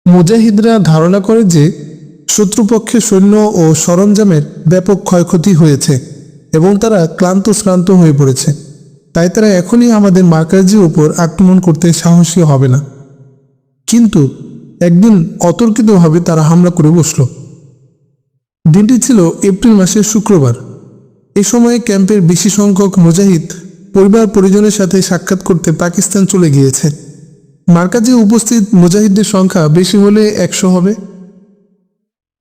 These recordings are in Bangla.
মুজাহিদরা ধারণা করে যে শত্রুপক্ষের সৈন্য ও সরঞ্জামের ব্যাপক ক্ষয়ক্ষতি হয়েছে এবং তারা ক্লান্ত হয়ে পড়েছে। তাই তারা এখনই আমাদের মার্কাজির উপর আক্রমণ করতে সাহসী হবে না। কিন্তু একদিন অতর্কিতভাবে তারা হামলা করে বসল। দিনটি ছিল এপ্রিল মাসের শুক্রবার। এ সময়ে ক্যাম্পের বেশি সংখ্যক মুজাহিদ পরিবার পরিজনের সাথে সাক্ষাৎ করতে পাকিস্তান চলে গিয়েছে। মার্কাজে উপস্থিত মুজাহিদদের সংখ্যা বেশি হলে 100 হবে।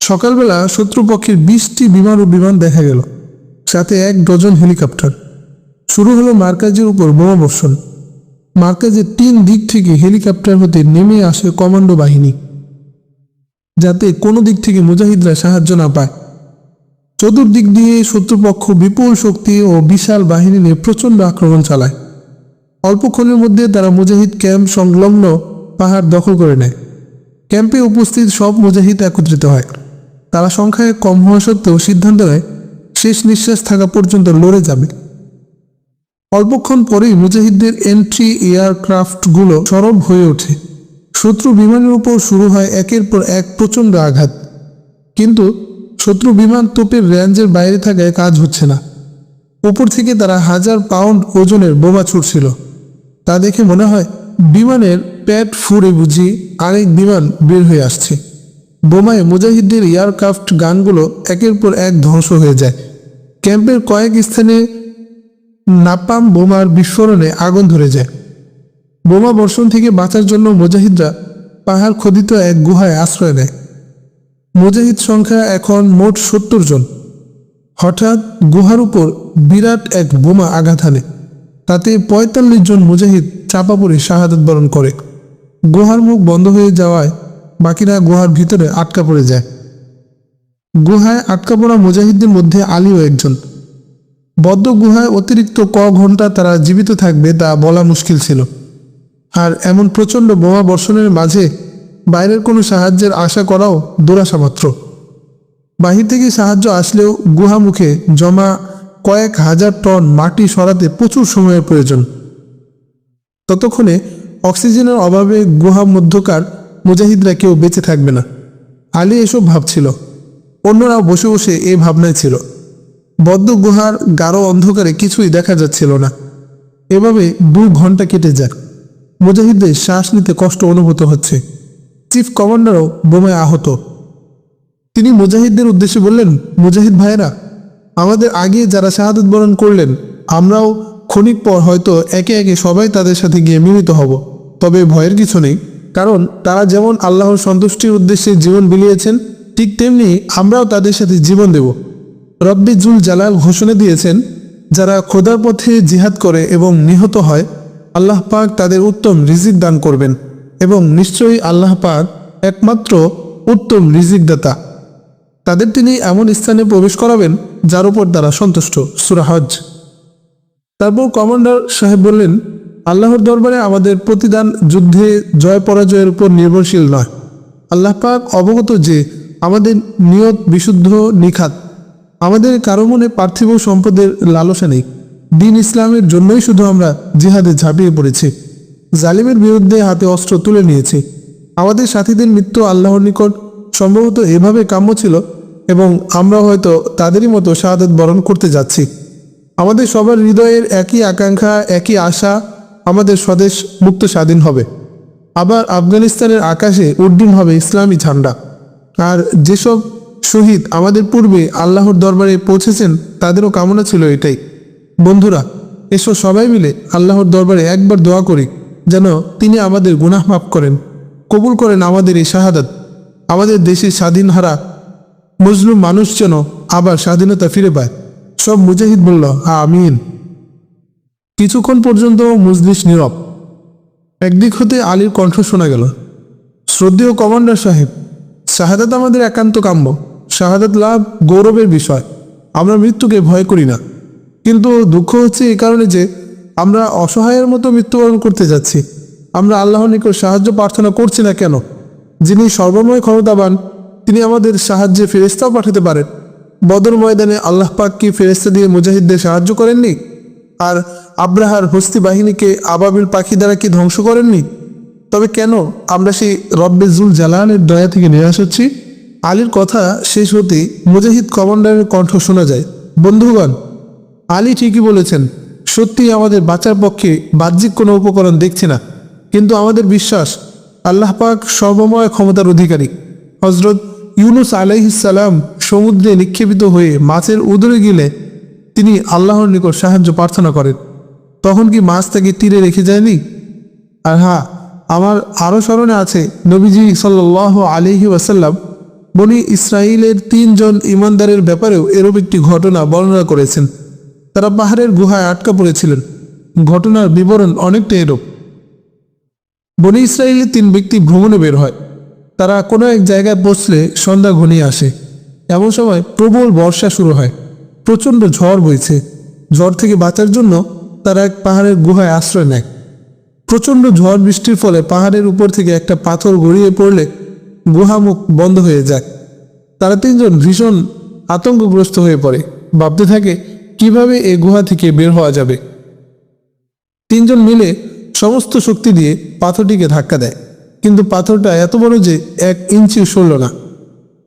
সকালবেলা শত্রুপক্ষের 20টি বিমান দেখা গেল, সাথে 1 ডজন হেলিকপ্টার। শুরু হলো মার্কাজের উপর বোমা বর্ষণ। মার্কাজের 3 দিক থেকে হেলিকপ্টার হতে নেমে আসে কমান্ডো বাহিনী, যাতে কোনো দিক থেকে মুজাহিদরা সাহায্য না পায়। চতুর্দিক দিয়ে শত্রুপক্ষ বিপুল শক্তি ও বিশাল বাহিনী নিয়ে প্রচণ্ড আক্রমণ চালায়। অল্পক্ষণের মধ্যে তারা মুজাহিদ ক্যাম্প সংলগ্ন পাহাড় দখল করে নেয়। ক্যাম্পে উপস্থিত সব মুজাহিদ একত্রিত হয়। তারা সংখ্যায় কম হওয়া সত্ত্বেও সিদ্ধান্ত নেয় শেষ নিঃশ্বাস থাকা পর্যন্ত লড়ে যাবে। অল্পক্ষণ পরেই মুজাহিদদের এন্ট্রি এয়ারক্রাফটগুলো সরব হয়ে ওঠে। শত্রু বিমানের উপর শুরু হয় একের পর এক প্রচণ্ড আঘাত, কিন্তু শত্রু বিমান তোপের রেঞ্জের বাইরে থাকায় কাজ হচ্ছে না। উপর থেকে তারা 1000 পাউন্ড ওজনের বোমা ছুটছিল। তা দেখে মনে হয় বিমানের পেট ফুঁড়ে বুঝি আরেক বিমান বের হয়ে আসছে। বোমায় মুজাহিদদের এয়ারক্রাফট গানগুলো একের পর এক ধ্বংস হয়ে যায়। ক্যাম্পের কয়েক স্থানে নাপাম বোমার বিস্ফোরণে আগুন ধরে যায়। বোমা বর্ষণ থেকে বাঁচার জন্য মুজাহিদরা পাহাড় খোদিত এক গুহায় আশ্রয় নেয়। মুজাহিদ সংখ্যা এখন মোট 70 জন। হঠাৎ গুহার উপর বিরাট এক বোমা আঘাত হানে। তাতে 45 জন মুজাহিদ চাপা পড়ে শাহাদাত বরণ করে। গুহার মুখ বন্ধ হয়ে যাওয়ায় বাকিরা গুহার ভিতরে আটকা পড়ে যায়। গুহায় আটকা পড়া মুজাহিদদের মধ্যে আলীও একজন। বদ্ধ গুহায় অতিরিক্ত ঘন্টা তারা জীবিত থাকবে তা বলা মুশকিল ছিল। আর এমন প্রচণ্ড বোমা বর্ষণের মাঝে বাইরের কোনো সাহায্যের আশা করাও দুরাশা মাত্র। বাহির থেকে সাহায্য আসলেও গুহা মুখে জমা কয়েক হাজার টন মাটি সরাতে প্রচুর সময়ের প্রয়োজন। ততক্ষণে অক্সিজেনের অভাবে গুহা মধ্যকার মুজাহিদরা কেউ বেঁচে থাকবে না। আলী এসব ভাবছিল, অন্যরাও বসে বসে এই ভাবনায় ছিল। বদ্ধ গুহার গাঢ় অন্ধকারে কিছুই দেখা যাচ্ছিল না। এভাবে 2 ঘন্টা কেটে যায়। মুজাহিদদের শ্বাস নিতে কষ্ট অনুভূত হচ্ছে। চিফ কমান্ডারও বোমায় আহত। তিনি মুজাহিদদের উদ্দেশ্যে বললেন, মুজাহিদ ভাইয়েরা, আমাদের আগে যারা শাহাদাত বরণ করলেন, আমরাও ক্ষণিক পর হয়তো একে একে সবাই তাদের সাথে গিয়ে মিলিত হব। তবে ভয়ের কিছু নেই, কারণ তারা যেমন আল্লাহর সন্তুষ্টির উদ্দেশ্যে জীবন বিলিয়েছেন, ঠিক তেমনি আমরাও তাদের সাথে জীবন দেব। রব্বি জুল জালাল ঘোষণা দিয়েছেন, যারা খোদার পথে জিহাদ করে এবং নিহত হয়, আল্লাহ পাক তাদের উত্তম রিজিক দান করবেন এবং নিশ্চয়ই আল্লাহ পাক একমাত্র উত্তম রিজিক দাতা। তাদের তিনি এমন স্থানে প্রবেশ করাবেন যার উপর তারা সন্তুষ্ট। সূরা হজ। তারপর কমান্ডার সাহেব বললেন, আল্লাহর দরবারে আমাদের প্রতিদান যুদ্ধে জয় পরাজয়ের উপর নির্ভরশীল নয়। আল্লাহ পাক অবগত যে আমাদের নিয়ত বিশুদ্ধ নিখাত। আমাদের কারো মনে পার্থিব সম্পদের লালসা নেই। দিন ইসলামের জন্যই শুধু আমরা জিহাদে ঝাঁপিয়ে পড়েছি। জালিমের বিরুদ্ধে হাতে অস্ত্র তুলে নিয়েছি। আমাদের সাথীদের মৃত্যু আল্লাহর নিকট সম্ভবত এভাবে কাম্য ছিল এবং আমরা হয়তো তাদেরই মতো শাহাদাত বরণ করতে যাচ্ছি। আমাদের সবার হৃদয়ের একই আকাঙ্ক্ষা, একই আশা, আমাদের স্বদেশ মুক্ত স্বাধীন হবে। আবার আফগানিস্তানের আকাশে উড্ডীন হবে ইসলামী ঝান্ডা। আর যেসব শহীদ আমাদের পূর্বে আল্লাহর দরবারে পৌঁছেছেন, তাদেরও কামনা ছিল এটাই। বন্ধুরা, এসো সবাই মিলে আল্লাহর দরবারে একবার দোয়া করি যেন তিনি আমাদের গুনাহ মাফ করেন, কবুল করেন আমাদের এই শাহাদাত। আমাদের দেশের স্বাধীন হারা মজলুম মানুষ যেন আবার স্বাধীনতা ফিরে পায়। সব মুজাহিদ বলল আমিন। কিছুক্ষণ পর্যন্ত মজলিস নীরব। একদিক হতে আলীর কণ্ঠ শোনা গেল, শ্রদ্ধেয় কমান্ডার সাহেব, শাহাদাত আমাদের একান্ত কাম্য। শাহাদাত লাভ গৌরবের বিষয়। আমরা মৃত্যুকে ভয় করি না, কিন্তু দুঃখ হচ্ছে এই কারণে যে আমরা অসহায়ের মতো মৃত্যুবরণ করতে যাচ্ছি। আমরা আল্লাহর নিকট সাহায্য প্রার্থনা করছি না কেন? যিনি সর্বময় ক্ষমতাবান, তিনি আমাদের সাহায্যে ফেরেশতাও পাঠাতে পারেন। বদর ময়দানে আল্লাহ পাক কি ফেরেশতা দিয়ে মুজাহিদদের সাহায্য করেননি? আর আব্রাহার হস্তি বাহিনীকে আবাবিল পাখি দ্বারা কি ধ্বংস করেননি? তবে কেন আমরা সেই রব্বে জুল জালালের দয়া থেকে নিরাশ হচ্ছি? আলীর কথা শেষ হতেই মুজাহিদ কমান্ডারের কণ্ঠ শোনা যায়, বন্ধুগণ, আলী ঠিকই বলেছেন। সত্যি আমাদের বাঁচার পক্ষে বাহ্যিক কোনো উপকরণ দেখছি না, কিন্তু আমাদের বিশ্বাস আল্লাহ পাক সর্বময় ক্ষমতার অধিকারী। হজরত ইউনুস আলাইহিস সালাম সমুদ্রে নিক্ষেপিত হয়ে মাছের উদরে গেলে তিনি আল্লাহর নিকট সাহায্য প্রার্থনা করেন। তখন কি মাছ তাকে তীরে রেখে যায়নি? আর হ্যাঁ, আমার আরও স্মরণে আছে নবীজি সাল্লাল্লাহু আলাইহি ওয়াসাল্লাম বনি ইসরাইলের 3 জন ইমানদারের ব্যাপারেও এরূপ একটি ঘটনা বর্ণনা করেছেন। তারা পাহাড়ের গুহায় আটকা পড়েছিলেন। ঘটনার বিবরণ অনেকটা এরূপ। বনি ইসরায়েলের 3 ব্যক্তি ভ্রমণে বের হয়। তারা কোনো এক জায়গায় পৌঁছলে সন্ধ্যা ঘনিয়ে আসে। এমন সময় প্রবল বর্ষা শুরু হয়, প্রচণ্ড ঝড় বইছে। ঝড় থেকে বাঁচার জন্য তারা এক পাহাড়ের গুহায় আশ্রয় নেয়। প্রচণ্ড ঝড় বৃষ্টির ফলে পাহাড়ের উপর থেকে একটা পাথর গড়িয়ে পড়লে গুহামুখ বন্ধ হয়ে যায়। তারা 3 জন ভীষণ আতঙ্কগ্রস্ত হয়ে পড়ে, ভাবতে থাকে কিভাবে এই গুহা থেকে বের হওয়া যাবে। 3 জন মিলে সমস্ত শক্তি দিয়ে পাথরটিকে ধাক্কা দেয়, কিন্তু পাথরটা এত বড় যে 1 ইঞ্চিও সরল না।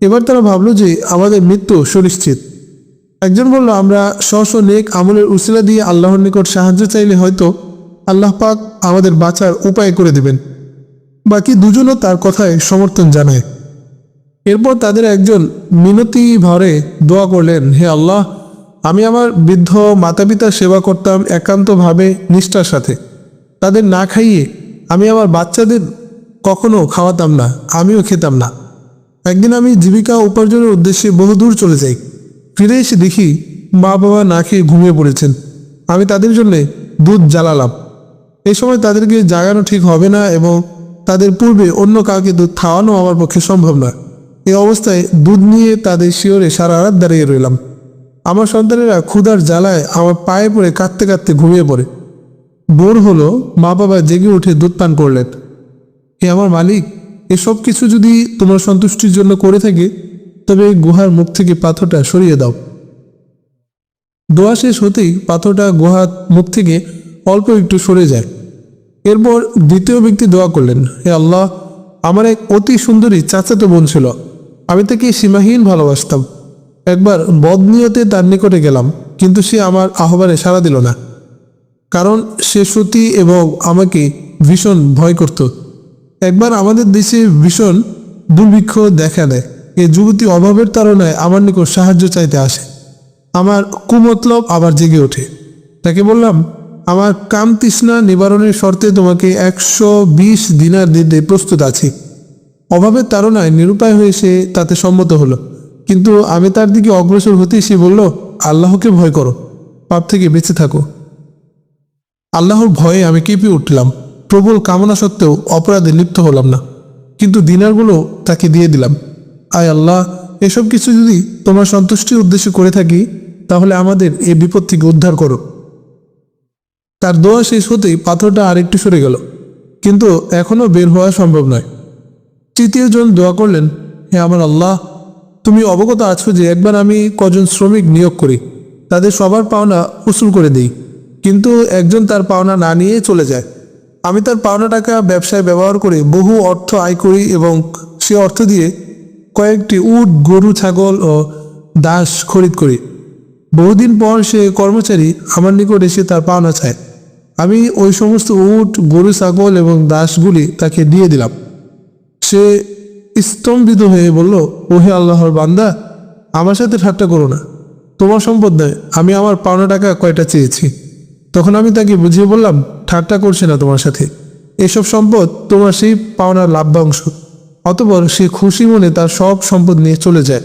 এবার তারা ভাবলো যে আমাদের মৃত্যু সুনিশ্চিত। একজন বলল, আমরা স্ব নেক আমলের উসিলা দিয়ে আল্লাহর নিকট সাহায্য চাইলে হয়তো আল্লাহ পাক আমাদের বাঁচার উপায় করে দেবেন। বাকি 2 জনও তার কথায় সমর্থন জানায়। এরপর তাদের একজন মিনতি ভরে দোয়া করলেন, হে আল্লাহ, আমি আমার বৃদ্ধ মাতা পিতার সেবা করতাম একান্তভাবে নিষ্ঠার সাথে। তাদের না খাইয়ে আমি আমার বাচ্চাদের কখনো খাওয়াতাম না, আমিও খেতাম না। একদিন আমি জীবিকা উপার্জনের উদ্দেশ্যে বহুদূর চলে যাই। ফিরে এসে দেখি মা বাবা না খেয়ে ঘুমিয়ে পড়েছেন। আমি তাদের জন্যে দুধ জ্বালালাম। এই সময় তাদেরকে জাগানো ঠিক হবে না এবং তাদের পূর্বে অন্য কাউকে দুধ খাওয়ানো আমার পক্ষে সম্ভব নয়। এই অবস্থায় দুধ নিয়ে তাদের শিওরে সারা রাত দাঁড়িয়ে রইলাম। আমার সন্তানেরা ক্ষুধার জ্বালায় আমার পায়ে পড়ে কাঁদতে কাঁদতে ঘুমিয়ে পড়ে। ভোর হলো, মা বাবা জেগে উঠে দুধ পান করলেন। হে আমার মালিক, এসব কিছু যদি তোমার সন্তুষ্টির জন্য করে থাকে তবে গুহার মুখ থেকে পাথরটা সরিয়ে দাও। দোয়া শেষ হতেই পাথরটা গুহার মুখ থেকে অল্প একটু সরে যায়। এরপর দ্বিতীয় ব্যক্তি দোয়া করলেন, হে আল্লাহ, আমার এক অতি সুন্দরী চাচাতো বোন ছিল। আমি তাকে সীমাহীন ভালোবাসতাম। একবার বদনিয়তে তার নিকটে গেলাম, কিন্তু সে আমার আহ্বানে সাড়া দিল না, কারণ সে সতী এবং আমাকে ভীষণ ভয় করত। একবার আমাদের দেশে ভীষণ দুর্ভিক্ষ দেখা দেয়। এই যুবতী অভাবের তাড়নায় আমার নিকট সাহায্য চাইতে আসে। আমার কুমতলব আবার জেগে ওঠে। তাকে বললাম, আমার কাম তৃষ্ণা নিবারণের শর্তে তোমাকে 120 দিনার দিতে প্রস্তুত আছি। অভাবের তাড়নায় নিরুপায় হয়ে সে তাতে সম্মত হলো, কিন্তু আমি তার দিকে অগ্রসর হতেই সে বলল, আল্লাহকে ভয় করো, পাপ থেকে বেঁচে থাকো। আল্লাহর ভয়ে আমি কেঁপে উঠলাম। প্রবল কামনা সত্ত্বেও অপরাধে লিপ্ত হলাম না, কিন্তু দিনারগুলো তাকে দিয়ে দিলাম। আয় আল্লাহ, এসব কিছু যদি তোমার সন্তুষ্টির উদ্দেশ্যে করে থাকি তাহলে আমাদের এই বিপদ থেকে উদ্ধার করো। তার দোয়া শেষ হতেই পাথরটা আরেকটু সরে গেল, কিন্তু এখনও বের হওয়া সম্ভব নয়। তৃতীয় জন দোয়া করলেন, হে আমার আল্লাহ, তুমি অবগত আছো যে একবার আমি কজন শ্রমিক নিয়োগ করি, তাদের সবার পাওনা উসুল করে দিই, কিন্তু একজন তার পাওনা না নিয়ে চলে যায়। আমি তার পাওনা টাকা ব্যবসায় ব্যবহার করে বহু অর্থ আয় করি এবং সে অর্থ দিয়ে কয়েকটি উট, গরু, ছাগল ও দাস খরিদ করি। বহুদিন পর সে কর্মচারী আমার নিকট এসে তার পাওনা চায়। আমি ওই সমস্ত উট, গরু, ছাগল এবং দাসগুলি তাকে দিয়ে দিলাম। সে স্তম্ভিত হয়ে বলল, ওহে আল্লাহর বান্দা, আমার সাথে ঠাট্টা করো না। তোমার সম্পদ নয়, আমি আমার পাওনা টাকা কয়টা চেয়েছি। তখন আমি তাকে বুঝিয়ে বললাম, ঠাট্টা করছে না তোমার সাথে, এসব সম্পদ তোমার সেই পাওনার লাভ্যাংশ। অতঃপর সে খুশি মনে তার সব সম্পদ নিয়ে চলে যায়।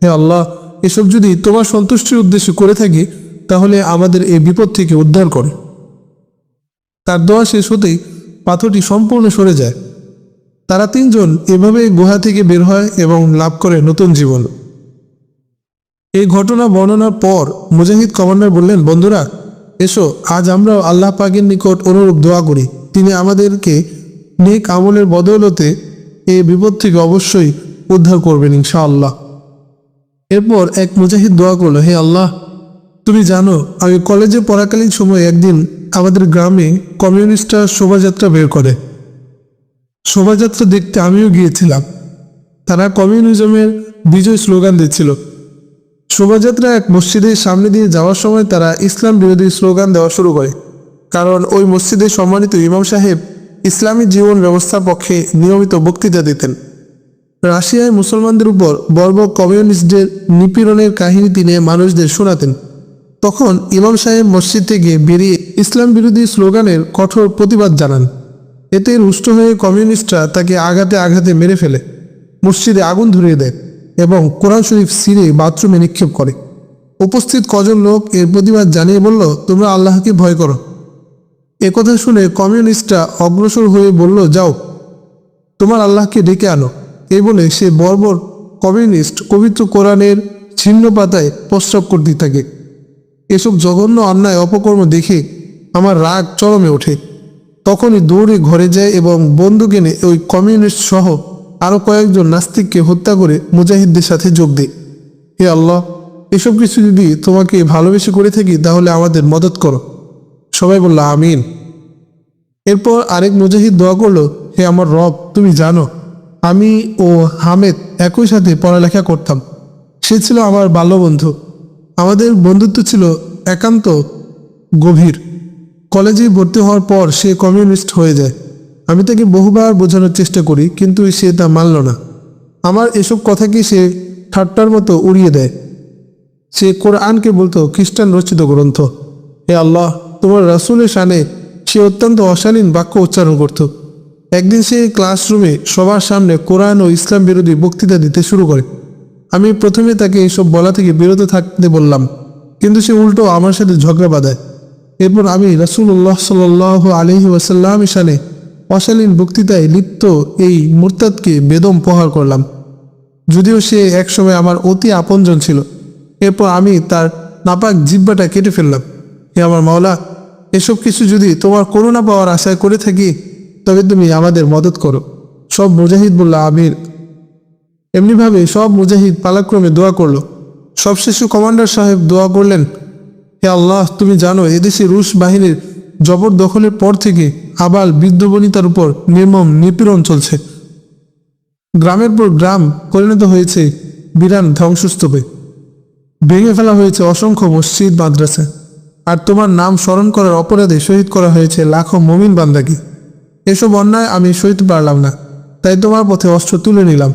হে আল্লাহ, এসব যদি তোমার সন্তুষ্টির উদ্দেশ্যে করে থাকি তাহলে আমাদের এই বিপদ থেকে উদ্ধার করো। তার দোয়া শেষ হতেই পাথরটি সম্পূর্ণ সরে যায়। তারা 3 জন এভাবে গুহা থেকে বের হয় এবং লাভ করে নতুন জীবন। এই ঘটনা বর্ণনার পর মুজাহিদ কমান্ডার বললেন, বন্ধুরা, এসো আজ আমরা আল্লাহ পাকের নিকট অনুরূপ দোয়া করি। তিনি আমাদেরকে নেক আমলের বদৌলতে এই বিপদ থেকে অবশ্যই উদ্ধার করবেন ইনশাআল্লাহ। এরপর এক মুজাহিদ দোয়া করলো, হে আল্লাহ, তুমি জানো আমি কলেজে পড়াকালীন সময় একদিন আমাদের গ্রামে কমিউনিস্টরা শোভাযাত্রা বের করে। শোভাযাত্রা দেখতে আমিও গিয়েছিলাম। তারা কমিউনিজমের বিজয় স্লোগান দিচ্ছিল। শোভাযাত্রা এক মসজিদের সামনে দিয়ে যাওয়ার সময় তারা ইসলাম বিরোধী স্লোগান দেওয়া শুরু করে, কারণ ওই মসজিদের সম্মানিত ইমাম সাহেব ইসলামী জীবন ব্যবস্থার পক্ষে নিয়মিত বক্তৃতা দিতেন। রাশিয়ায় মুসলমানদের উপর বর্বর কমিউনিস্টদের নিপীড়নের কাহিনী তিনি মানুষদের শোনাতেন। তখন ইমাম সাহেব মসজিদ থেকে বেরিয়ে ইসলাম বিরোধী স্লোগানের কঠোর প্রতিবাদ জানান। এতে রুষ্ট হয়ে কমিউনিস্টরা তাকে আঘাতে আঘাতে মেরে ফেলে, মসজিদে আগুন ধরিয়ে দেয় এবং কোরআন শরীফ ছিঁড়ে বাথরুমে নিক্ষেপ করে। উপস্থিত কজন লোক এর প্রতিবাদ জানিয়ে বলল, তোমরা আল্লাহকে ভয় করো। একথা শুনে কমিউনিস্টরা অগ্রসর হয়ে বলল, যাও তোমার আল্লাহকে ডেকে আনো। এই বলে সে বর্বর কমিউনিস্ট পবিত্র কোরআনের ছিন্ন পাতায় প্রস্রাব করতে থাকে। এসব জঘন্য অন্যায় অপকর্ম দেখে আমার রাগ চরমে ওঠে। তখনই দৌড়ে ঘরে যায় এবং বন্দুক এনে ওই কমিউনিস্ট সহ আরও কয়েকজন নাস্তিককে হত্যা করে মুজাহিদদের সাথে যোগ দেয়। হে আল্লাহ, এসব কিছু যদি তোমাকে ভালোবেসে করে থাকি তাহলে আমাদের মদত করো। সবাই বলল আমিন। এরপর আরেক মুজাহিদ দোয়া করলো, হে আমার রব, তুমি জানো আমি ও হামেদ একই সাথে পড়ালেখা করতাম। সে ছিল আমার বাল্যবন্ধু। আমাদের বন্ধুত্ব ছিল একান্ত গভীর। কলেজে ভর্তি হওয়ার পর সে কমিউনিস্ট হয়ে যায়। আমি তাকে বহুবার বোঝানোর চেষ্টা করি, কিন্তু সে তা মানল না। আমার এসব কথাকে সে ঠাট্টার মতো উড়িয়ে দেয়। সে কোরআনকে বলতো খ্রিস্টান রচিত গ্রন্থ। হে আল্লাহ, তোমার রাসূলের শানে সে অত্যন্ত অশালীন বাক্য উচ্চারণ করত। একদিন সে ক্লাসরুমে সবার সামনে কোরআন ও ইসলাম বিরোধী বক্তৃতা দিতে শুরু করে। আমি প্রথমে তাকে এসব বলা থেকে বিরত থাকতে বললাম, কিন্তু সে উল্টো আমার সাথে ঝগড়া বাঁধায়। এরপর আমি রাসূলুল্লাহ সাল্লাল্লাহু আলাইহি ওয়াসাল্লামের শানে অশালীন বক্তৃতায় লিপ্ত এই মুরতাদকে বেদম প্রহার করলাম, যদিও সে একসময় আমার অতি আপনজন ছিল। এরপর আমি তার নাপাক জিহ্বাটা কেটে ফেললাম। হে আমার মাওলা, এসব কিছু যদি তোমার করুণা পাওয়ার আশায় করে থাকি তবে তুমি আমাদের মদত করো। সব মুজাহিদ বলল আমির। এমনিভাবে সব মুজাহিদ পালাক্রমে দোয়া করল। সবশেষে কমান্ডার সাহেব দোয়া করলেন, হে আল্লাহ, তুমি জানো এদেশে রুশ বাহিনীর জবরদখলের পর থেকে আবাল বৃদ্ধ বনিতার উপর নির্মম নিপীড়ন চলছে। গ্রামের পর গ্রাম পরিণত হয়েছে বিরান ধ্বংসস্তূপে। ভেঙে ফেলা হয়েছে অসংখ্য মসজিদ মাদ্রাসা, আর তোমার নাম স্মরণ করার অপরাধে শহীদ করা হয়েছে লাখো মুমিন বান্দাকে। এসব অন্যায় আমি সইতে পারলাম না, তাই তোমার পথে অস্ত্র তুলে নিলাম।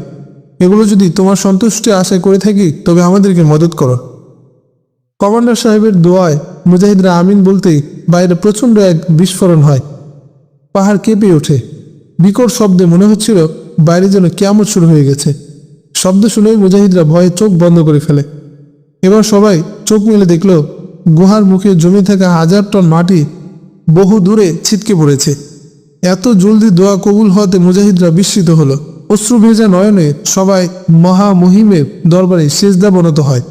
এগুলো যদি তোমার সন্তুষ্টি আশা করে থাকি তবে আমাদেরকে মদত করো। কমান্ডার সাহেবের দোয়ায় মুজাহিদরা আমিন বলতেই বাইরে প্রচণ্ড এক বিস্ফোরণ হয়। পাহাড় কেঁপে ওঠে। বিকট শব্দে মনে হচ্ছিল বাইরে যেন কিয়ামত শুরু হয়ে গেছে। শব্দ শুনেই মুজাহিদরা ভয়ে চোখ বন্ধ করে ফেলে। এবার সবাই চোখ মেলে দেখল গুহার মুখে জমে থাকা 1000 টন মাটি বহু দূরে ছিটকে পড়েছে। এত জলদি দোয়া কবুল হওয়াতে মুজাহিদরা বিস্মিত হলো। অশ্রু ভেজা নয়নে সবাই মহামহিমের দরবারে সেজদা বনত হয়।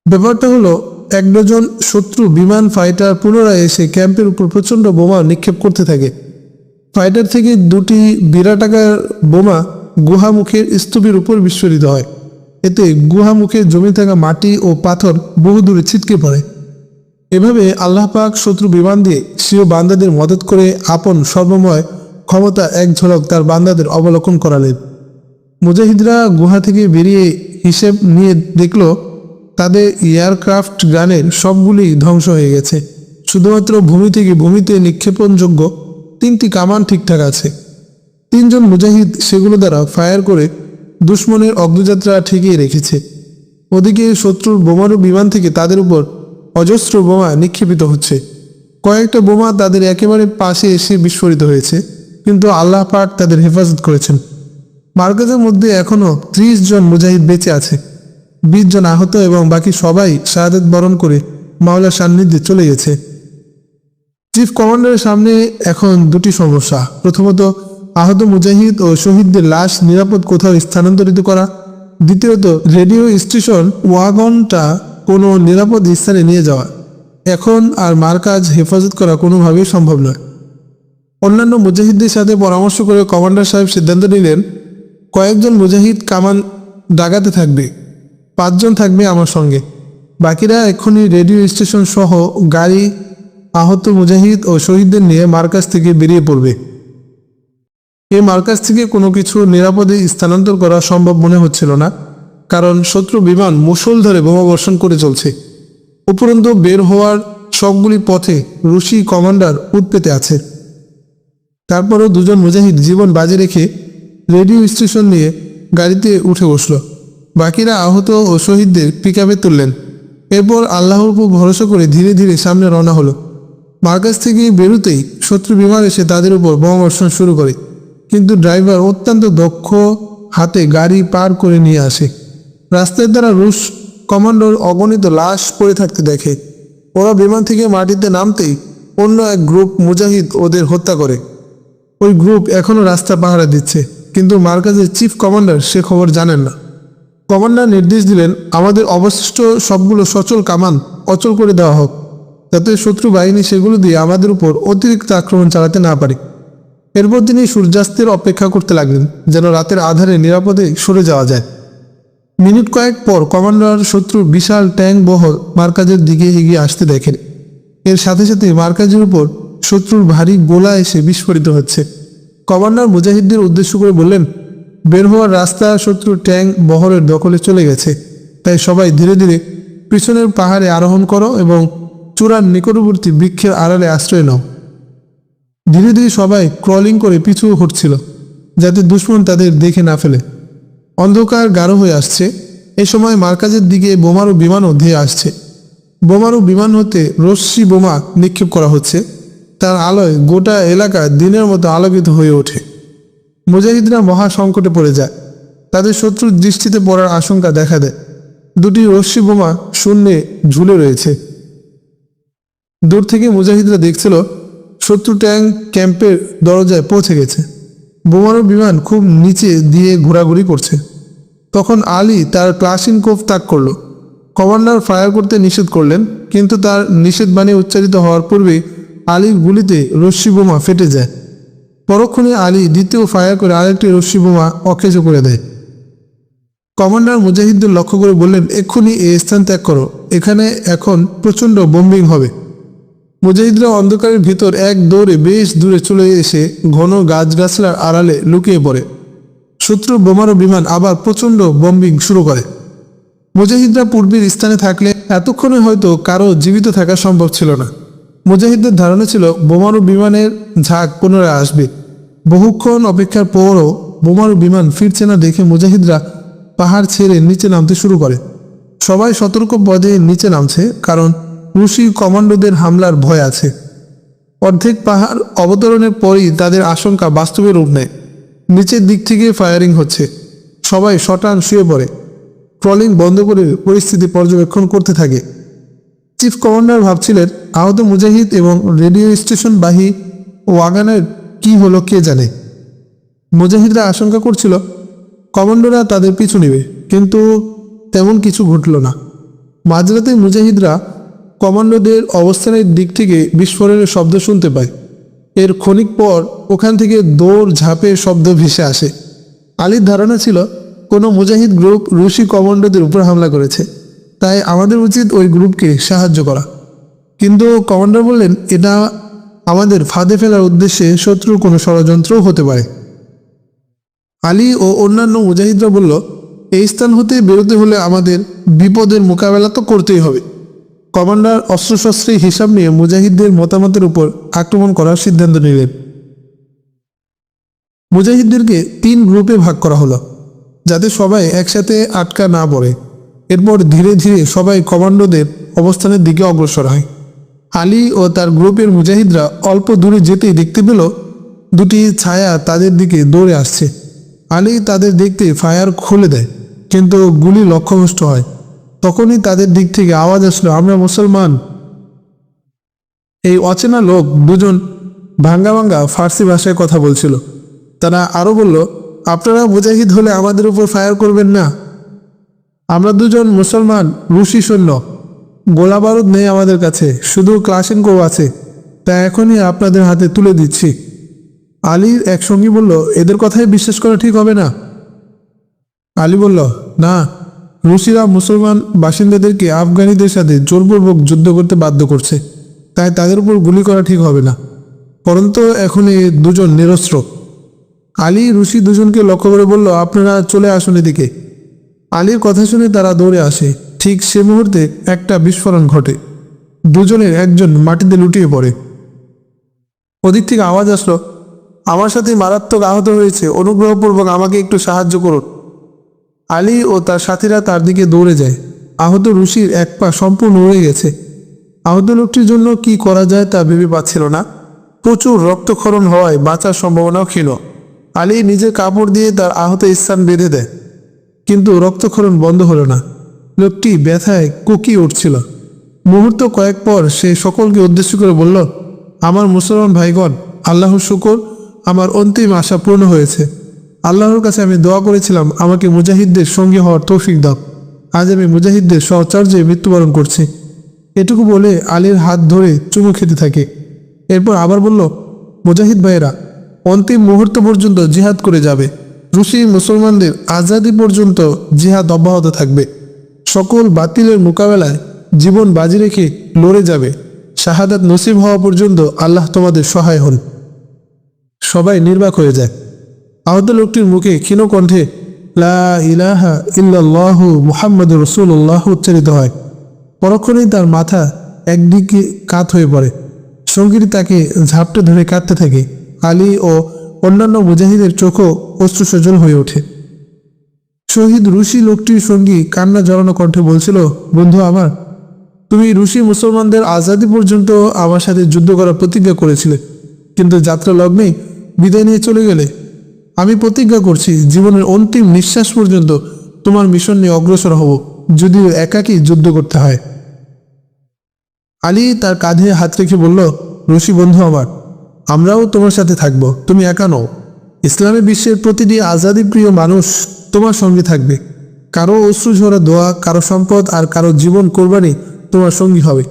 ব্যাপারটা হলো, 1 ডজন শত্রু বিমান ফাইটার পুনরায় এসে ক্যাম্পের উপর প্রচণ্ড বোমা নিক্ষেপ করতে থাকে। ফাইটার থেকে 2টি বিরাটাকার বোমা গুহামুখের স্তূপের উপর বিস্ফোরিত হয়। এতে গুহামুখে জমে থাকা মাটি ও পাথর বহু দূরে ছিটকে পড়ে। এভাবে আল্লাহ পাক শত্রু বিমান দিয়ে স্বীয় বান্দাদের মদত করে আপন সর্বময় ক্ষমতা এক ঝলক তার বান্দাদের অবলোকন করালেন। মুজাহিদরা গুহা থেকে বেরিয়ে হিসেব নিয়ে দেখল তাদের এয়ারক্রাফট গানের সবগুলি ধ্বংস হয়ে গেছে। শুধুমাত্র ভূমি থেকে ভূমিতে নিক্ষেপণযোগ্য 3টি কামান ঠিকঠাক আছে। 3 জন মুজাহিদ সেগুলো দ্বারা ফায়ার করে দুশ্মনের অগ্রযাত্রা ঠেকিয়ে রেখেছে। ওদিকে শত্রুর বোমারু বিমান থেকে তাদের উপর অজস্র বোমা নিক্ষেপিত হচ্ছে। কয়েকটা বোমা তাদের একেবারে পাশে এসে বিস্ফোরিত হয়েছে, কিন্তু আল্লাহ পাক তাদের হেফাজত করেছেন। মার্কাজের মধ্যে এখনও 30 জন মুজাহিদ বেঁচে আছে। 20 জন আহত এবং বাকি সবাই শাহাদাত বরণ করে মাওলার সান্নিধ্যে চলে গেছে। চিফ কমান্ডারের সামনে এখন 2টি সমস্যা। প্রথমত, আহত মুজাহিদ ও শহীদদের লাশ নিরাপদ কোথাও স্থানান্তরিত করা। দ্বিতীয়ত, রেডিও স্টেশন ওয়াগনটা কোনো নিরাপদ স্থানে নিয়ে যাওয়া। এখন আর মার্কাজ হেফাজত করা কোনোভাবেই সম্ভব নয়। অন্যান্য মুজাহিদদের সাথে পরামর্শ করে কমান্ডার সাহেব সিদ্ধান্ত নিলেন, কয়েকজন মুজাহিদ কামান ডাগাতে থাকবে, 5 জন থাকবে আমার সঙ্গে। বাকিরা এক্ষুনি রেডিও স্টেশন সহ গাড়ি, আহত মুজাহিদ ও শহীদদের নিয়ে মার্কাজ থেকে বেরিয়ে পড়বে। এই মার্কাজ থেকে কোনো কিছু নিরাপদে স্থানান্তর করা সম্ভব মনে হচ্ছিল না, কারণ শত্রু বিমান মুষলধারে বোমা বর্ষণ করে চলছে। উপরন্তু বের হওয়ার সবগুলি পথে রুশি কমান্ডার উৎপেতে আছে। তারপরও দুজন মুজাহিদ জীবন বাজি রেখে রেডিও স্টেশন নিয়ে গাড়িতে উঠে বসল। বাকিরা আহত ও শহীদদের পিকআপে তুললেন। এরপর আল্লাহর উপর ভরসা করে ধীরে ধীরে সামনে রওনা হলো। মার্কাজ থেকে বেরোতেই শত্রু বিমান এসে তাদের উপর বোমা বর্ষণ শুরু করে, কিন্তু ড্রাইভার অত্যন্ত দক্ষ হাতে গাড়ি পার করে নিয়ে আসে। রাস্তায় তারা রুশ কমান্ডোর অগণিত লাশ পড়ে থাকতে দেখে। ওরা বিমান থেকে মাটিতে নামতেই অন্য এক গ্রুপ মুজাহিদ ওদের হত্যা করে। ওই গ্রুপ এখনও রাস্তা পাহারা দিচ্ছে, কিন্তু মার্কাজের চিফ কমান্ডার সে খবর জানেন না। কমান্ডার নির্দেশ দিলেন, আমাদের অবশিষ্ট সবগুলো সচল কামান অচল করে দেওয়া হোক, যাতে শত্রু বাহিনী সেগুলো দিয়ে আমাদের উপর অতিরিক্ত আক্রমণ চালাতে না পারে। এরপর তিনি সূর্যাস্তের অপেক্ষা করতে লাগলেন, যেন রাতের আধারে নিরাপদে সরে যাওয়া যায়। মিনিট কয়েক পর কমান্ডার শত্রুর বিশাল ট্যাঙ্ক বহর মার্কাজের দিকে এগিয়ে আসতে দেখেন। এর সাথে সাথে মার্কাজের উপর শত্রুর ভারী গোলা এসে বিস্ফোরিত হচ্ছে। কমান্ডার মুজাহিদদের উদ্দেশ্য করে বললেন, বের হওয়ার রাস্তা শত্রুর ট্যাঙ্ক বহরের দখলে চলে গেছে, তাই সবাই ধীরে ধীরে পিছনের পাহাড়ে আরোহণ করো এবং চূড়ার নিকটবর্তী বৃক্ষের আড়ালে আশ্রয় নাও। ধীরে ধীরে সবাই ক্রলিং করে পিছু হটছিল, যাতে দুশমন তাদের দেখে না ফেলে। অন্ধকার গাঢ় হয়ে আসছে। এ সময় মার্কাজের দিকে বোমারু বিমানও ধেয়ে আসছে। বোমারু বিমান হতে রশ্মি বোমা নিক্ষেপ করা হচ্ছে। তার আলোয় গোটা এলাকা দিনের মতো আলোকিত হয়ে ওঠে। মুজাহিদরা মহা সংকটে পড়ে যায়। তাদের শত্রুর দৃষ্টিতে পড়ার আশঙ্কা দেখা দেয়। দুটি রশ্মি বোমা শূন্যে ঝুলে রয়েছে। দূর থেকে মুজাহিদরা দেখছিল শত্রু ট্যাঙ্ক ক্যাম্পের দরজায় পৌঁছে গেছে। বোমারু বিমান খুব নিচে দিয়ে ঘোরাঘুরি করছে। তখন আলী তার ক্লাশিনকোভ তাক করল। কমান্ডার ফায়ার করতে নিষেধ করলেন, কিন্তু তার নিষেধ বাণী উচ্চারিত হওয়ার পূর্বে আলীর গুলিতে রশ্মি বোমা ফেটে যায়। পরক্ষণে আলী দ্বিতীয় ফায়ার করে আরেকটি রশ্মি বোমা অকেজো করে দেয়। কমান্ডার মুজাহিদদের লক্ষ্য করে বললেন, এক্ষুনি এই স্থান ত্যাগ করো, এখানে এখন প্রচণ্ড বোম্বিং হবে। মুজাহিদরা অন্ধকারের ভিতর এক দৌড়ে বেশ দূরে চলে এসে ঘন গাছগাছলার আড়ালে লুকিয়ে পড়ে। শত্রু বোমারু বিমান আবার প্রচণ্ড বম্বিং শুরু করে। মুজাহিদরা পূর্বের স্থানে থাকলে এতক্ষণে হয়তো কারো জীবিত থাকা সম্ভব ছিল না। মুজাহিদদের ধারণা ছিল বোমারু বিমানের ঝাঁক পুনরায় আসবে। বহুক্ষণ অপেক্ষার পরও বোমারু বিমান ফিরছে না দেখে মুজাহিদরা পাহাড় ছেড়ে নিচে নামতে শুরু করে। সবাই সতর্ক পদে নিচে নামছে, কারণ রুশি কমান্ডোদের হামলার ভয় আছে। অর্ধেক পাহাড় অবতরণের পরই তাদের আশঙ্কা বাস্তবে রূপ নেয়। নিচের দিক থেকে ফায়ারিং হচ্ছে। সবাই শটান শুয়ে পড়ে। ট্রলিং বন্ধ করে পরিস্থিতি পর্যবেক্ষণ করতে থাকে। চিফ কমান্ডার ভাবছিলেন, আহত মুজাহিদ এবং রেডিও স্টেশন বাহী ওয়াগানের কি হলো কে জানে। মুজাহিদরা আশঙ্কা করছিল কমান্ডোরা তাদের পিছু নেবে, কিন্তু তেমন কিছু ঘটল না। মাঝরাতে মুজাহিদরা কমান্ডোদের অবস্থানের দিক থেকে বিস্ফোরণের শব্দ শুনতে পায়। এর ক্ষণিক পর ওখান থেকে দৌড় ঝাঁপের শব্দ ভেসে আসে। আলীর ধারণা ছিল কোনো মুজাহিদ গ্রুপ রুশি কমান্ডোদের উপর হামলা করেছে, তাই আমাদের উচিত ওই গ্রুপকে সাহায্য করা। কিন্তু কমান্ডার বললেন, এটা আমাদের ফাঁদে ফেলার উদ্দেশ্যে শত্রুর কোনো ষড়যন্ত্রও হতে পারে। আলী ও অন্যান্য মুজাহিদরা বলল, এই স্থান হতে বেরোতে হলে আমাদের বিপদের মোকাবেলা তো করতেই হবে। কমান্ডার অস্ত্রশস্ত্রের হিসাব নিয়ে মুজাহিদদের মতামতের উপর আক্রমণ করার সিদ্ধান্ত নিলেন। মুজাহিদদেরকে 3 গ্রুপে ভাগ করা হলো, যাতে সবাই একসাথে আটকা না পড়ে। এরপর ধীরে ধীরে সবাই কমান্ডোদের অবস্থানের দিকে অগ্রসর হয়। আলী ও তার গ্রুপের মুজাহিদরা অল্প দূরে যেতেই দেখতে পেল দুটি ছায়া তাদের দিকে দৌড়ে আসছে। আলী তাদের দেখতে ফায়ার খুলে দেয়, কিন্তু গুলি লক্ষ্যভ্রষ্ট হয়। তখনই তাদের দিক থেকে আওয়াজ আসলো, আমরা মুসলমান। এই অচেনা লোক দুজন ভাঙ্গা ভাঙ্গা ফার্সি ভাষায় কথা বলছিল। তারা আরও বলল, আপনারা মুজাহিদ হলে আমাদের উপর ফায়ার করবেন না। আমরা দুজন মুসলমান রুশি সৈন্য, গোলা বারুদ নেই আমাদের কাছে, শুধু ক্লাশিনকোভ আছে, তা এখনই আপনাদের হাতে তুলে দিচ্ছি। আলীর এক সঙ্গী বলল, এদের কথাই বিশ্বাস করা ঠিক হবে না। আলী বলল, না, রুশিরা মুসলমান বাসিন্দাদেরকে আফগানিদের সাথে জোরপূর্বক যুদ্ধ করতে বাধ্য করছে, তাই তাদের উপর গুলি করা ঠিক হবে না। পরন্তু এখন এই দুজন নিরস্ত্র। আলী রুশি দুজনকে লক্ষ্য করে বলল, আপনারা চলে আসুন এদিকে। আলীর কথা শুনে তারা দৌড়ে আসে। ঠিক সে মুহূর্তে একটা বিস্ফোরণ ঘটে। দুজনের একজন মাটিতে লুটিয়ে পড়ে। ওদিক থেকে আওয়াজ আসলো, আমার সাথে মারাত্মক আহত হয়েছে, অনুগ্রহপূর্বক আমাকে একটু সাহায্য করুন। আলী ও তার সাথীরা তার দিকে দৌড়ে যায়। আহত রুশির এক পা সম্পূর্ণ উড়ে গেছে। আহত লোকটির জন্য কি করা যায় তা ভেবে পাচ্ছিল না। প্রচুর রক্তক্ষরণ হওয়ায় বাঁচার সম্ভাবনাও ক্ষীণ। আলী নিজের কাপড় দিয়ে তার আহত স্থান বেঁধে দেয়, কিন্তু রক্তক্ষরণ বন্ধ হলো না। লোকটি ব্যথায় কুকিয়ে উঠছিল। মুহূর্ত কয়েক পর সে সকলকে উদ্দেশ্য করে বলল, আমার মুসলমান ভাইগণ, আল্লাহর শুকর, আমার অন্তিম আশা পূর্ণ হয়েছে। আল্লাহর কাছে আমি দোয়া করেছিলাম আমাকে মুজাহিদদের সঙ্গী হওয়ার তৌফিক দাও। আজ আমি মুজাহিদদের সহচর্যে মৃত্যুবরণ করছি। এটুকু বলে আলীর হাত ধরে চুমু খেতে থাকে। এরপর আবার বলল, মুজাহিদ ভাইয়েরা, অন্তিম মুহূর্ত পর্যন্ত জিহাদ করে যাবে। রুশি মুসলমানদের আজাদি পর্যন্ত জিহাদ অব্যাহত থাকবে। সকল বাতিলের মোকাবেলায় জীবন বাজি রেখে লড়ে যাবে। শাহাদাত নসিব হওয়া পর্যন্ত আল্লাহ তোমাদের সহায় হন। সবাই নির্বাক হয়ে যায়। আহত লোকটির মুখে ক্ষীণ কণ্ঠে লা ইলাহা ইল্লাল্লাহু মুহাম্মাদুর রাসূলুল্লাহ উচ্চারিত হয়। পরক্ষণেই তার মাথা একদিকে কাত হয়ে পড়ে। সঙ্গীরা তাকে ঝাপটে ধরে কাঁদতে থাকে। আলী ও অন্যান্য মুজাহিদের চোখও অশ্রুসজল হয়ে ওঠে। শহীদ রুশি লোকটির সঙ্গী কান্না জড়ানো কণ্ঠে বলছিল, বন্ধু আমার, তুমি রুশি মুসলমানদের আজাদি পর্যন্ত আমার সাথে যুদ্ধ করার প্রতিজ্ঞা করেছিলে, কিন্তু যাত্রা লগ্নেই বিদায় নিয়ে চলে গেলে। আমি প্রতিজ্ঞা করছি জীবনের অন্তিম নিঃশ্বাস পর্যন্ত তোমার মিশন নিয়ে অগ্রসর হব, যদিও একাকী যুদ্ধ করতে হয়। আলী তার কাঁধে হাত রেখে বলল, রুশি বন্ধু আমার, আমরাও তোমার সাথে থাকব, তুমি একা নও। ইসলামী বিশ্বের প্রতিটি আজাদি প্রিয় মানুষ তোমার সঙ্গে থাকবে। কারো অশ্রু ঝরা দোয়া, কারো সম্পদ আর কারো জীবন কোরবানি তোমার সঙ্গী হবে।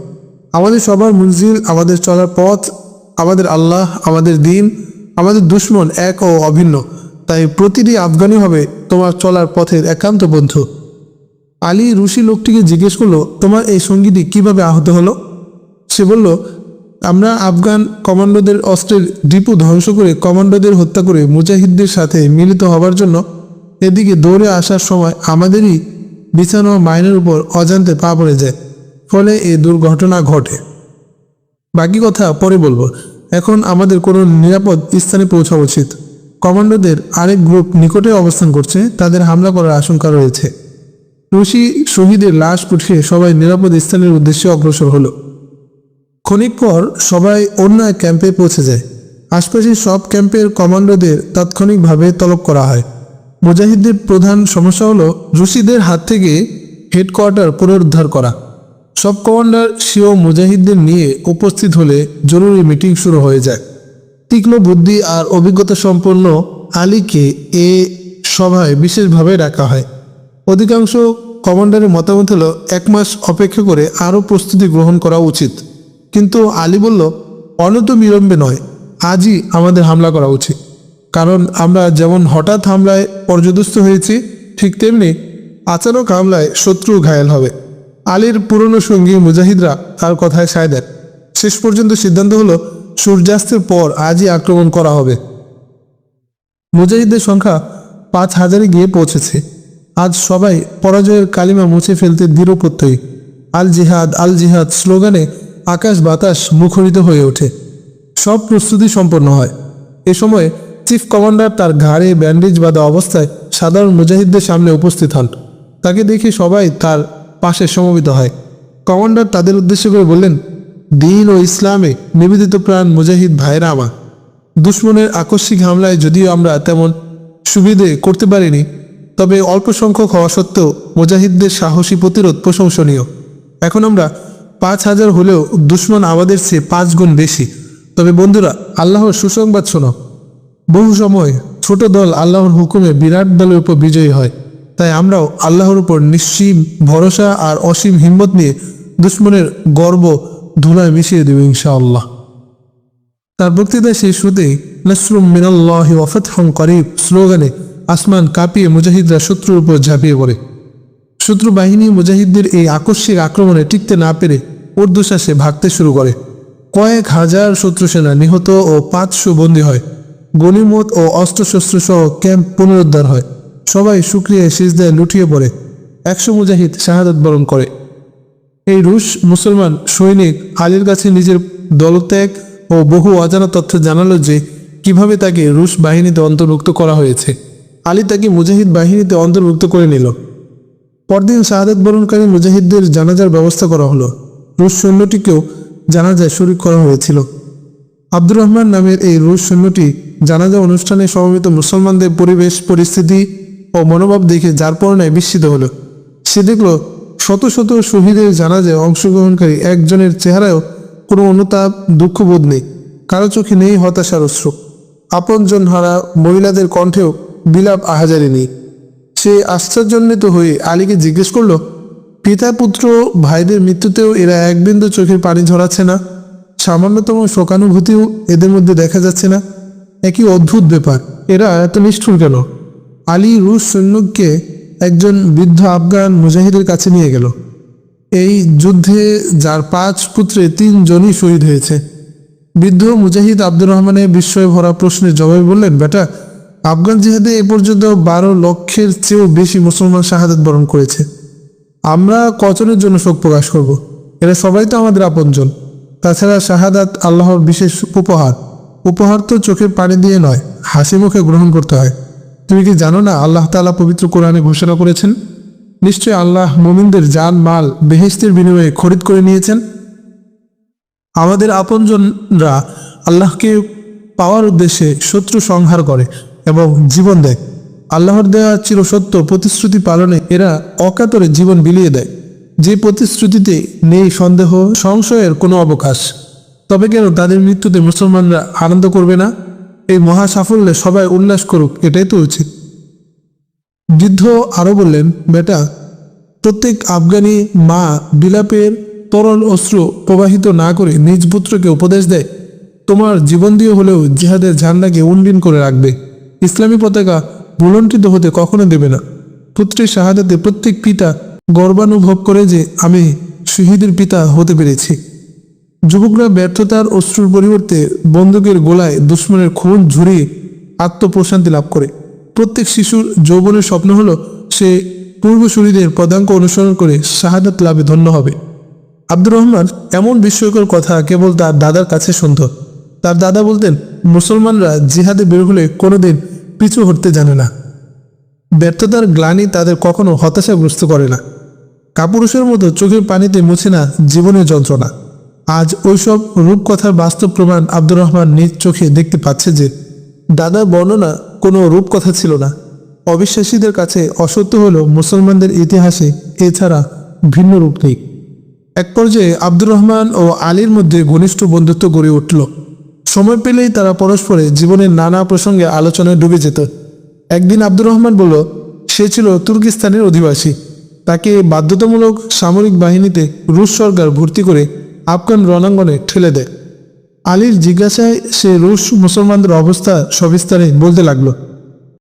আমাদের সবার মঞ্জিল, আমাদের চলার পথ, আমাদের আল্লাহ, আমাদের দিন, আমাদের দুশ্মন এক ও অভিন্ন। তাই প্রতিটি আফগানি হবে তোমার চলার পথের একান্ত বন্ধু। আলী রুশি লোকটিকে জিজ্ঞেস করলো, তোমার এই সঙ্গীটি কিভাবে আহত হলো? সে বলল, আমরা আফগান কমান্ডোদের অস্ত্রের ডিপো ধ্বংস করে, কমান্ডোদের হত্যা করে মুজাহিদদের সাথে মিলিত হবার জন্য এদিকে দৌড়ে আসার সময় আমাদেরই বিছানো মাইনের উপর অজান্তে পা পড়ে যায়, ফলে এই দুর্ঘটনা ঘটে। বাকি কথা পরে বলবো। এখন আমাদের কোনো নিরাপদ স্থানে পৌঁছা উচিত। কমান্ডোদের আরেক গ্রুপ নিকটে অবস্থান করছে, তাদের হামলা করার আশঙ্কা রয়েছে। রুশি শহীদের লাশ উঠিয়ে সবাই নিরাপদ স্থানের উদ্দেশ্যে অগ্রসর হলো। ক্ষণিক পর সবাই অন্য এক ক্যাম্পে পৌঁছে যায়। আশপাশের সব ক্যাম্পের কমান্ডোদের তাৎক্ষণিকভাবে তলব করা হয়। মুজাহিদদের প্রধান সমস্যা হলো রুশিদের হাত থেকে হেডকোয়ার্টার পুনরুদ্ধার করা। সব কমান্ডার সিও মুজাহিদদের নিয়ে উপস্থিত হলে জরুরি মিটিং শুরু হয়ে যায়। তীক্ষ্ণ বুদ্ধি আর অভিজ্ঞতা সম্পন্ন আলীকে এ সভায় বিশেষভাবে ডাকা হয়। অধিকাংশ কমান্ডারের মতামত হলো 1 মাস অপেক্ষা করে আরও প্রস্তুতি গ্রহণ করা উচিত। কিন্তু আলী বলল, অনত বিলম্বে নয়, আজই আমাদের হামলা করা উচিত। কারণ আমরা যেমন হঠাৎ হামলায় পর্যদস্ত হয়েছি, ঠিক তেমনি আচানক হামলায় শত্রু ঘায়েল হবে। আলীর পুরনো সঙ্গী মুজাহিদরা তার কথায় সায় দেন। শেষ পর্যন্ত সিদ্ধান্ত হলো সূর্যাস্তের পর আজই আক্রমণ করা হবে। মুজাহিদদের সংখ্যা 5000-এ গিয়ে পৌঁছেছে। আজ সবাই পরাজয়ের কালিমা মুছে ফেলতে দৃঢ় প্রত্যয়ী। আল জিহাদ আল জিহাদ স্লোগানে আকাশ বাতাস মুখরিত হয়ে ওঠে। সব প্রস্তুতি সম্পন্ন হয়। এ সময় চিফ কমান্ডার তার ঘাড়ে ব্যান্ডেজ বাঁধা অবস্থায় সাধারণ মুজাহিদদের সামনে উপস্থিত হন। তাকে দেখে সবাই তার পাশে সমবেত হয়। কমান্ডার তাদের উদ্দেশ্য করে বললেন, দিন ও ইসলামে নিবেদিত প্রাণ মুজাহিদ ভাইরা আমার, দুশ্মনের আকস্মিক হামলায় যদিও আমরা তেমন সুবিধে করতে পারিনি, তবে অল্প সংখ্যক হওয়া সত্ত্বেও মুজাহিদদের সাহসী প্রতিরোধ প্রশংসনীয়। এখন আমরা 5000 হলেও দুশ্মন আমাদের চেয়ে 5 গুণ বেশি। তবে বন্ধুরা, আল্লাহর সুসংবাদ শোনো। বহু সময় ছোট দল আল্লাহর হুকুমে বিরাট দলের উপর বিজয়ী হয়। তাই আমরাও আল্লাহর উপর নিশ্চিম ভরসা আর অসীম হিম্মত নিয়ে দুশ্মনের গর্ব ধুলায় মিশিয়ে দেব ইনশাআল্লাহ। তার বক্তৃতায় শেষ হতেই নাসরুম মিনাল্লাহি ওয়া ফাতহুন করিব স্লোগানে আসমান কাঁপিয়ে মুজাহিদরা শত্রুর উপর ঝাঁপিয়ে পড়ে। শত্রু বাহিনী মুজাহিদদের এই আকস্মিক আক্রমণে টিকতে না পেরে ঊর্ধ্বশ্বাসে ভাগতে শুরু করে। কয়েক হাজার শত্রু সেনা নিহত ও 500 বন্দী হয়। গনিমত ও অস্ত্রশস্ত্র সহ ক্যাম্প পুনরুদ্ধার হয়। সবাই শুকরিয়ায় সিজদায় লুটিয়ে পড়ে। 100 মুজাহিদ শাহাদাত বরণ করে। এই রুশ মুসলমান সৈনিক আলীর কাছে নিজের দলত্যাগ ও বহু অজানা তথ্য জানালো যে কিভাবে তাকে রুশ বাহিনীতে অন্তর্ভুক্ত করা হয়েছে। আলী তাকে মুজাহিদ বাহিনীতে অন্তর্ভুক্ত করে নিল। পরদিন শাহাদাত বরণকারী মুজাহিদদের জানাজার ব্যবস্থা করা হলো। রুশ সৈন্যটিকেও জানাজায় শরীক করা হয়েছিল। আব্দুর রহমান নামের এই রুশ সৈন্যটি জানাজা অনুষ্ঠানে সমবেত মুসলমানদের পরিবেশ পরিস্থিতি ও মনোভাব দেখে যার পরনায় বিস্মিত হলো। সে দেখল শত শত শহীদের জানাজায় অংশগ্রহণকারী একজনের চেহারায়ও কোনো অনুতাপ দুঃখবোধ নেই, কারো চোখে নেই হতাশার অশ্রু, আপনজন হারা মহিলাদের কণ্ঠেও বিলাপ আহাজারি নেই। সে আশ্চর্যান্বিত হয়ে আলীকে জিজ্ঞেস করলো, পিতা পুত্র ভাইদের মৃত্যুতেও এরা এক বিন্দু চোখের পানি ঝরাচ্ছে না, সামান্যতম শোকানুভূতিও এদের মধ্যে দেখা যাচ্ছে না। একই অদ্ভুত ব্যাপার, এরা এত নিষ্ঠুর কেন? আলী রুশ সৈন্যকে একজন বৃদ্ধ আফগান মুজাহিদের কাছে নিয়ে গেল। এই যুদ্ধে যার 5 পুত্রে 3 জনই শহীদ হয়েছে। বৃদ্ধ মুজাহিদ আব্দুর রহমানের বিস্ময়ে ভরা প্রশ্নের জবাবে বললেন, বেটা, আফগান জিহাদে এ পর্যন্ত 12 লক্ষের চেয়েও বেশি মুসলমান শাহাদাত বরণ করেছে। আমরা কজনের জন্য শোক প্রকাশ করব? এরা সবাই তো আমাদের আপনজন। তাছাড়া শাহাদাত আল্লাহর বিশেষ উপহার। উপহার তো চোখের পানি দিয়ে নয়, হাসি মুখে গ্রহণ করতে হয়। তুমি কি জানো না আল্লাহ তাআলা পবিত্র কোরআনে ঘোষণা করেছেন, নিশ্চয়ই আল্লাহ মুমিনদের জান মাল বেহেশতের বিনিময়ে খরিদ করে নিয়েছেন। আমাদের আপনজনরা আল্লাহকে পাওয়ার উদ্দেশ্যে শত্রু সংহার করে এবং জীবন দেয়। আল্লাহর দেওয়া চিরসত্য প্রতিশ্রুতি পালনে এরা অকাতরে জীবন বিলিয়ে দেয়, যে প্রতিশ্রুতিতে নেই সন্দেহ সংশয়ের কোনো অবকাশ। তবে কেন তাদের মৃত্যুতে মুসলমানরা আনন্দ করবে না? এই মহা সাফল্যে সবাই উল্লাস করুক, এটাই তো উচিত। বৃদ্ধ আরো বললেন, বেটা, প্রত্যেক আফগানি মা বিলাপের তরল অশ্রু প্রবাহিত না করে নিজ পুত্রকে উপদেশ দেয়, তোমার জীবন দিয়ে হলেও জিহাদের ঝান্ডাকে উন্নীন করে রাখবে, ইসলামী পতাকা ভুলণ্ঠিত হতে কখনো দেবে না। পুত্রের শাহাদাতে প্রত্যেক পিতা গর্বানুভব করে যে আমি শহীদের পিতা হতে পেরেছি। যুবকরা ব্যর্থতার অশ্রুর পরিবর্তে বন্দুকের গোলায় দুশ্মনের খুন ঝুরিয়ে আত্মপ্রশান্তি লাভ করে। প্রত্যেক শিশুর যৌবনের স্বপ্ন হলো সে পূর্বসূরীদের পদাঙ্ক অনুসরণ করে শাহাদাত লাভে ধন্য হবে। আব্দুর রহমান এমন বিস্ময়কর কথা কেবল তার দাদার কাছে শুনত। তার দাদা বলতেন, মুসলমানরা জিহাদে বের হলে কোনোদিন পিছু হটতে জানে না। ব্যর্থতার গ্লানি তাদের কখনো হতাশাগ্রস্ত করে না। কাপুরুষের মতো চোখের পানিতে মুছে না জীবনের যন্ত্রণা। আজ ওইসব রূপকথার বাস্তব প্রমাণ আব্দুর রহমান নিজ চোখে দেখতে পাচ্ছে যে দাদার বর্ণনা কোনো রূপকথা ছিল না। অবিশ্বাসীদের কাছে অসত্য হলেও মুসলমানদের ইতিহাসে এছাড়া ভিন্ন রূপ নেই। এক পর্যায়ে আব্দুর রহমান ও আলীর মধ্যে ঘনিষ্ঠ বন্ধুত্ব গড়ে উঠল। সময় পেলেই তারা পরস্পরের জীবনের নানা প্রসঙ্গে আলোচনায় ডুবে যেত। একদিন আব্দুর রহমান বলল, সে ছিল তুর্কিস্তানের অধিবাসী। তাকে বাধ্যতামূলক সামরিক বাহিনীতে রুশ সরকার ভর্তি করে আফগান রণাঙ্গনে ঠেলে দেয়। আলীর জিজ্ঞাসায় সে রুশ মুসলমানদের অবস্থা সবিস্তারে বলতে লাগলো।